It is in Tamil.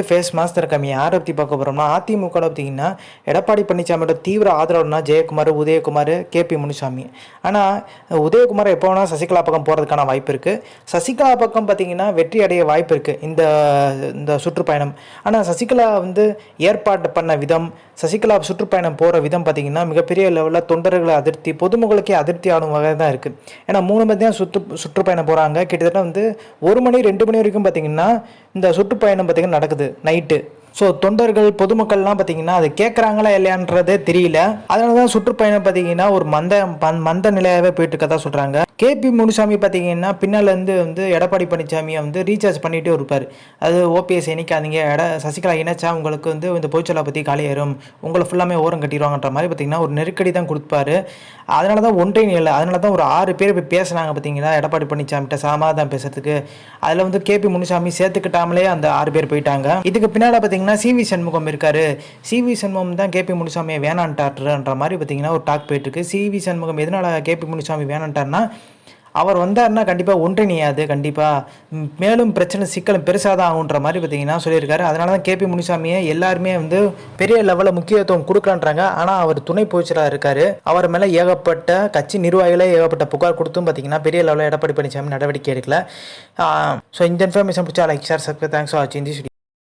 ஃபேஸ் மாஸ்டர் கம்மி யாரை பற்றி பார்க்க போகிறோம்னா அதிமுக பார்த்தீங்கன்னா எடப்பாடி பழனிசாமியோட தீவிர ஆதரவுனா ஜெயக்குமார், உதயகுமார், கேபி முனுசாமி. ஆனால் உதயகுமார் எப்போ வேணால் சசிகலா பக்கம் போகிறதுக்கான வாய்ப்பு இருக்குது. சசிகலா பக்கம் பார்த்தீங்கன்னா வெற்றி அடைய வாய்ப்பு இருக்குது இந்த இந்த சுற்றுப்பயணம். ஆனால் சசிகலா ஏற்பாடு பண்ண விதம், சசிகலா சுற்றுப்பயணம் போகிற விதம் பார்த்தீங்கன்னா மிகப்பெரிய லெவலில் தொண்டர்களை அதிருப்தி, பொதுமக்களுக்கே அதிருப்தி ஆடும் வகை தான் இருக்குது. ஏன்னா 3 மணி தான் சுற்றுப்பயணம் போகிறாங்க. கிட்டத்தட்ட 1 மணி 2 மணி வரைக்கும் பார்த்தீங்கன்னா இந்த சுற்றுப்பயணம் பார்த்தீங்கன்னா நடக்குது நைட்டு. ஸோ தொண்டர்கள் பொதுமக்கள்லாம் பார்த்தீங்கன்னா அது கேட்குறாங்களா இல்லையான்றதே தெரியல. அதனால தான் சுற்றுப்பயணம் பார்த்தீங்கன்னா ஒரு மந்த நிலையாகவே போயிட்டு இருக்கதா சொல்கிறாங்க. கேபி முனுசாமி பார்த்தீங்கன்னா பின்னாலேருந்து எடப்பாடி பழனிசாமியை ரீசார்ஜ் பண்ணிகிட்டே இருப்பார். அது ஓபிஎஸ் இணைக்காதீங்க, சசிகலா இணைச்சா உங்களுக்கு இந்த பொய்ச்சொல்லா பற்றி காலியாயிரும், உங்களை ஃபுல்லாமே ஓரம் கட்டிடுவாங்கன்ற மாதிரி பார்த்தீங்கன்னா ஒரு நெருக்கடி தான் கொடுப்பாரு. அதனால தான் ஒன்றிணையலை. அதனால தான் ஒரு 6 பேர் போய் பேசுனாங்க பார்த்தீங்களா எடப்பாடி பழனிசாமிகிட்ட சமாதானம் பேசுறதுக்கு. அதில் கேபி முனுசாமி சேர்த்துக்கிட்டாமலே அந்த 6 பேர் போயிட்டாங்க. இதுக்கு பின்னால் பார்த்தீங்கன்னா சிவி சண்முகம் இருக்காரு. சிவி சண்முகம் தான் கேபி முனுசாமியை வேணான்ட்டாருன்ற மாதிரி பார்த்தீங்கன்னா ஒரு டாக் போயிட்டு இருக்கு. சிவி சண்முகம் எதனால கேபி முனுசாமி வேணான்ட்டார்னா, அவர் வந்தாருன்னா கண்டிப்பாக ஒன்றிணையாது, கண்டிப்பாக மேலும் பிரச்சனை சிக்கலும் பெருசாக தான் ஆகுன்ற மாதிரி பார்த்தீங்கன்னா சொல்லியிருக்காரு. அதனால தான் கேபி முனுசாமியை எல்லாருமே பெரிய லெவலில் முக்கியத்துவம் கொடுக்கலான்றாங்க. ஆனால் அவர் துணை பொதுச்செயலாளர் இருக்காரு. அவர் மேலே ஏகப்பட்ட கட்சி நிர்வாகிகளே ஏகப்பட்ட புகார் கொடுத்தும் பார்த்தீங்கன்னா பெரிய லெவலில் எடப்பாடி பழனிசாமி நடவடிக்கை எடுக்கல. ஸோ இந்த இன்ஃபர்மேஷன் பிடிச்சா like, share, subscribe. Thanks for வாட்சிங் திஸ் வீடியோ.